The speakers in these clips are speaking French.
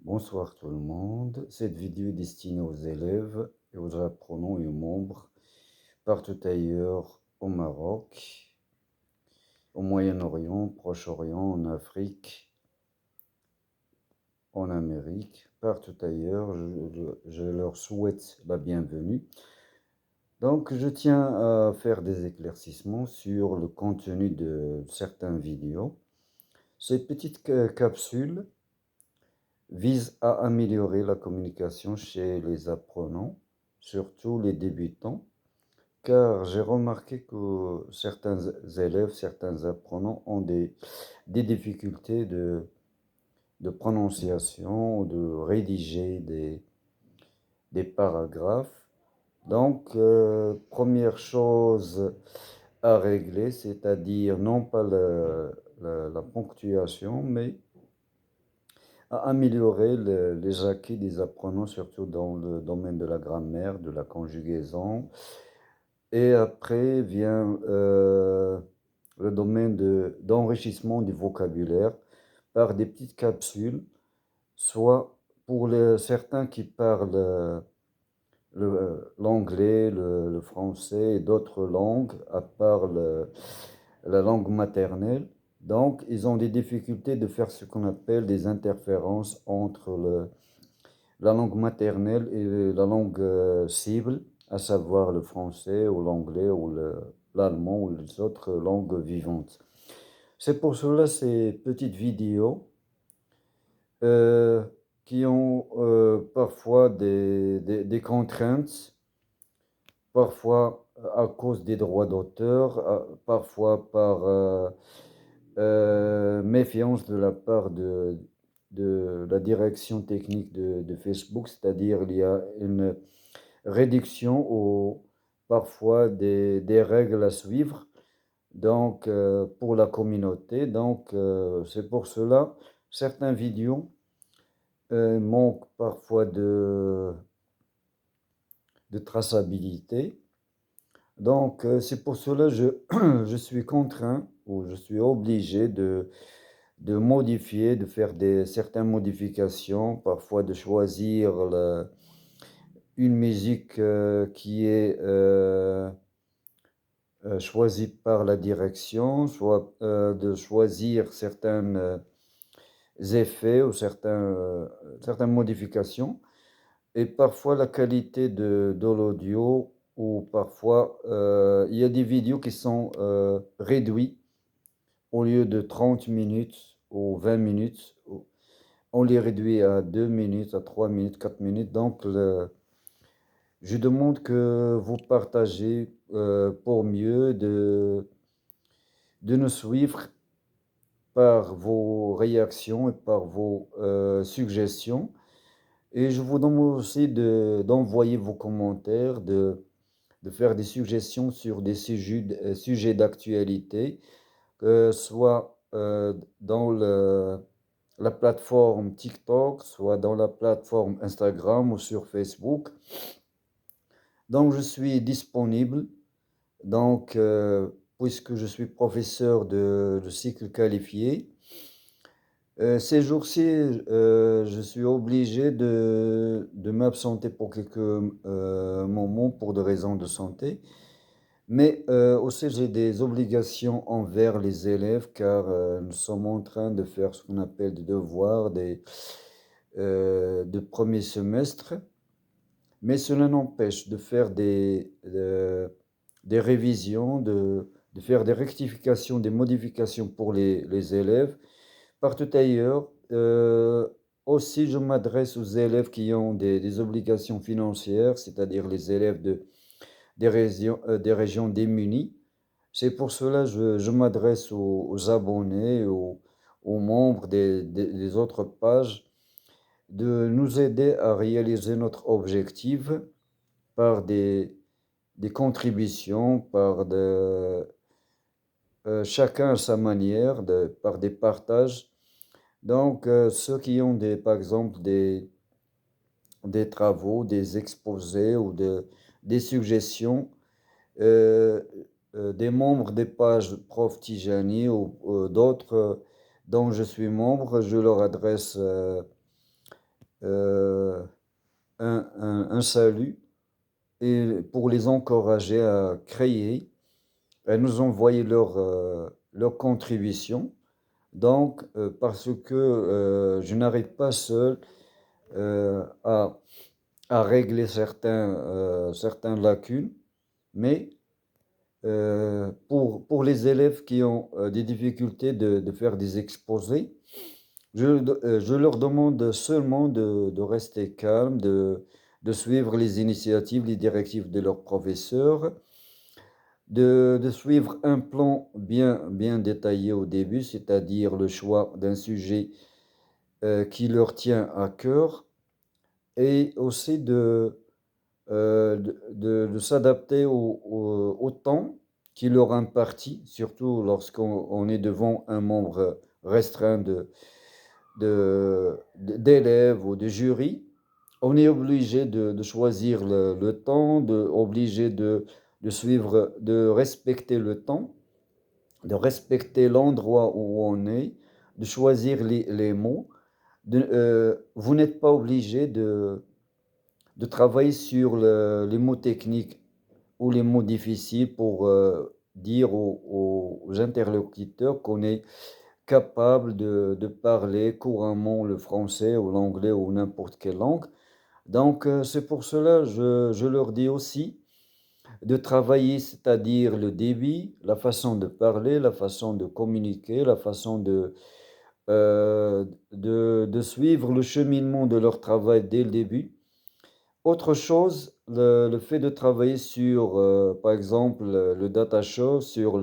Bonsoir tout le monde. Cette vidéo est destinée aux élèves et aux apprenants et aux membres partout ailleurs au Maroc, au Moyen-Orient, Proche-Orient, en Afrique, en Amérique, partout ailleurs. Je leur souhaite la bienvenue. Donc, je tiens à faire des éclaircissements sur le contenu de certaines vidéos. Ces petites capsules vise à améliorer la communication chez les apprenants, surtout les débutants, car j'ai remarqué que certains élèves, certains apprenants ont des difficultés de prononciation, de rédiger des paragraphes. Donc, première chose à régler, c'est-à-dire non pas la ponctuation, mais à améliorer les acquis des apprenants, surtout dans le domaine de la grammaire, de la conjugaison. Et après vient le domaine d'enrichissement du vocabulaire par des petites capsules, soit pour certains qui parlent l'anglais, le français et d'autres langues, à part la langue maternelle. Donc, ils ont des difficultés de faire ce qu'on appelle des interférences entre la langue maternelle et la langue cible, à savoir le français ou l'anglais ou l'allemand ou les autres langues vivantes. C'est pour cela ces petites vidéos euh, qui ont parfois des contraintes, parfois à cause des droits d'auteur, parfois par méfiance de la part de la direction technique de Facebook, c'est-à-dire il y a une réduction ou parfois des règles à suivre donc pour la communauté. Donc c'est pour cela certaines vidéos manquent parfois de traçabilité. Donc c'est pour cela que je suis contraint ou je suis obligé de modifier, de faire certaines modifications, parfois de choisir une musique qui est choisie par la direction, soit de choisir certains effets ou certaines modifications, et parfois la qualité de l'audio, ou parfois il y a des vidéos qui sont réduites au lieu de 30 minutes ou 20 minutes. On les réduit à 2 minutes, à 3 minutes, 4 minutes. Donc, je demande que vous partagez pour mieux de nous suivre par vos réactions et par vos suggestions. Et je vous demande aussi d'envoyer vos commentaires, de faire des suggestions sur des sujets d'actualité, soit dans la plateforme TikTok, soit dans la plateforme Instagram ou sur Facebook. Donc, je suis disponible. Donc, puisque je suis professeur de cycle qualifié, ces jours-ci, je suis obligé de m'absenter pour quelques moments pour des raisons de santé. Mais aussi, j'ai des obligations envers les élèves car nous sommes en train de faire ce qu'on appelle des devoirs de premier semestre. Mais cela n'empêche de faire des révisions, de faire des rectifications, des modifications pour les élèves. Partout ailleurs, aussi, je m'adresse aux élèves qui ont des obligations financières, c'est-à-dire les élèves des régions démunies. C'est pour cela que je m'adresse aux abonnés, aux membres des autres pages, de nous aider à réaliser notre objectif par des contributions, chacun à sa manière, par des partages. Donc, ceux qui ont par exemple des travaux, des exposés ou des suggestions, euh, des membres des pages Prof Tijani ou d'autres dont je suis membre, je leur adresse euh, un salut et pour les encourager à créer, à nous envoyer leur contribution. Donc, parce que je n'arrive pas seul euh, à, à régler certains lacunes, mais pour les élèves qui ont des difficultés de faire des exposés, je leur demande seulement de rester calme, de suivre les initiatives, les directives de leurs professeurs, de suivre un plan bien détaillé au début, c'est-à-dire le choix d'un sujet qui leur tient à cœur et aussi de s'adapter au temps qui leur imparti, surtout lorsqu'on est devant un nombre restreint d'élèves ou de jury. On est obligé de choisir le temps, obligé de suivre, de respecter le temps, de respecter l'endroit où on est, de choisir les mots. Vous n'êtes pas obligé de travailler sur les mots techniques ou les mots difficiles pour dire aux interlocuteurs qu'on est capable de parler couramment le français ou l'anglais ou n'importe quelle langue. Donc, c'est pour cela je leur dis aussi de travailler, c'est-à-dire le débit, la façon de parler, la façon de communiquer, la façon de suivre le cheminement de leur travail dès le début. Autre chose, le fait de travailler sur, par exemple, le data show, sur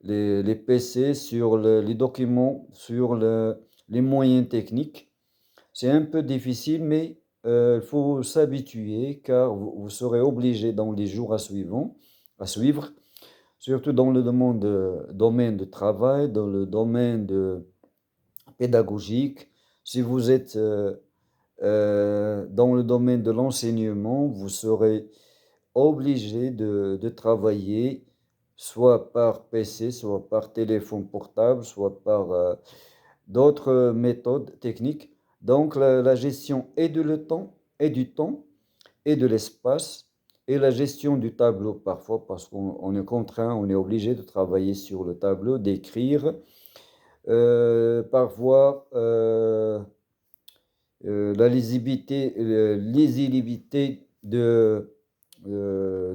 les PC, sur les documents, sur les moyens techniques. C'est un peu difficile, mais il faut s'habituer car vous serez obligé dans les jours à suivre, surtout dans le domaine de travail, dans le domaine pédagogique. Si vous êtes dans le domaine de l'enseignement, vous serez obligé de travailler soit par PC, soit par téléphone portable, soit par d'autres méthodes techniques. Donc la gestion et de le temps, et du temps, et de l'espace, et la gestion du tableau parfois, parce qu'on est contraint, on est obligé de travailler sur le tableau, d'écrire. Parfois, la lisibilité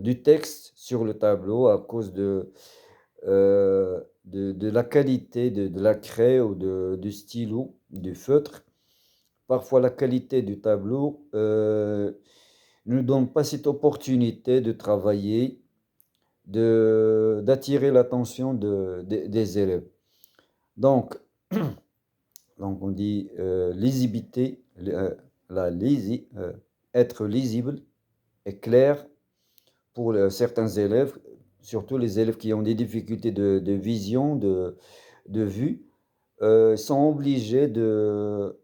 du texte sur le tableau à cause de la qualité de la craie ou du stylo, du feutre. Parfois, la qualité du tableau ne nous donne pas cette opportunité de travailler, d'attirer l'attention des élèves. Donc, donc on dit lisibilité, être lisible et clair pour certains élèves, surtout les élèves qui ont des difficultés de vision, de vue, sont obligés de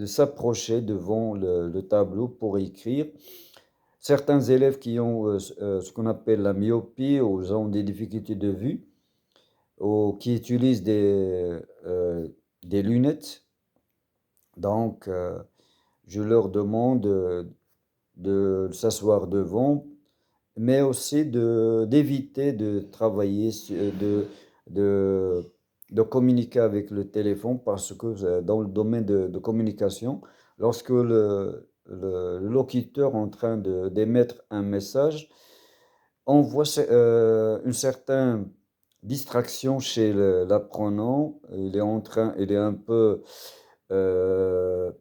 s'approcher devant le tableau pour écrire. Certains élèves qui ont ce qu'on appelle la myopie ou ont des difficultés de vue ou qui utilisent des lunettes, donc je leur demande de s'asseoir devant, mais aussi d'éviter de travailler, de, de communiquer avec le téléphone parce que dans le domaine de communication, lorsque le locuteur est en train d'émettre un message, on voit une certaine distraction chez l'apprenant. Il est un peu euh,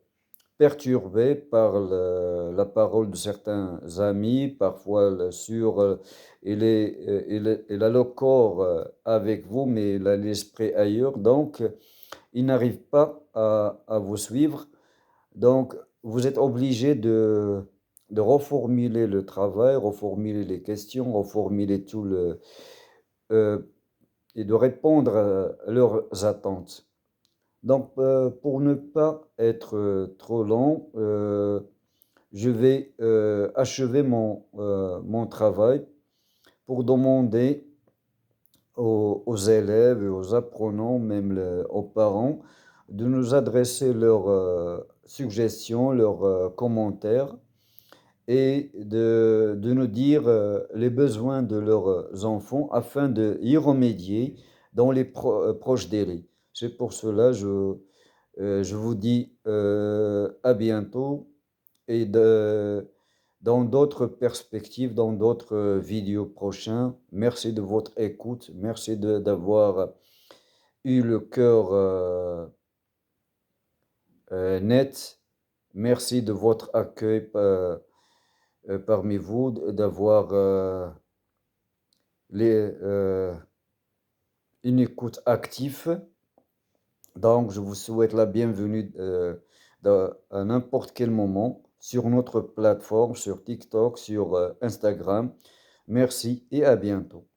perturbé par la parole de certains amis, parfois il a le corps avec vous, mais il a l'esprit ailleurs, donc il n'arrive pas à vous suivre. Donc vous êtes obligé de reformuler le travail, reformuler les questions, reformuler euh, et de répondre à leurs attentes. Donc, pour ne pas être trop long, je vais achever mon travail pour demander aux élèves et aux apprenants, même aux parents, de nous adresser suggestions, leurs commentaires et de nous dire les besoins de leurs enfants afin de y remédier dans les proches délais. C'est pour cela je vous dis à bientôt et dans d'autres perspectives, dans d'autres vidéos prochains. Merci de votre écoute. Merci d'avoir eu le cœur net. Merci de votre accueil parmi vous, d'avoir une écoute active. Donc, je vous souhaite la bienvenue à n'importe quel moment sur notre plateforme, sur TikTok, sur Instagram. Merci et à bientôt.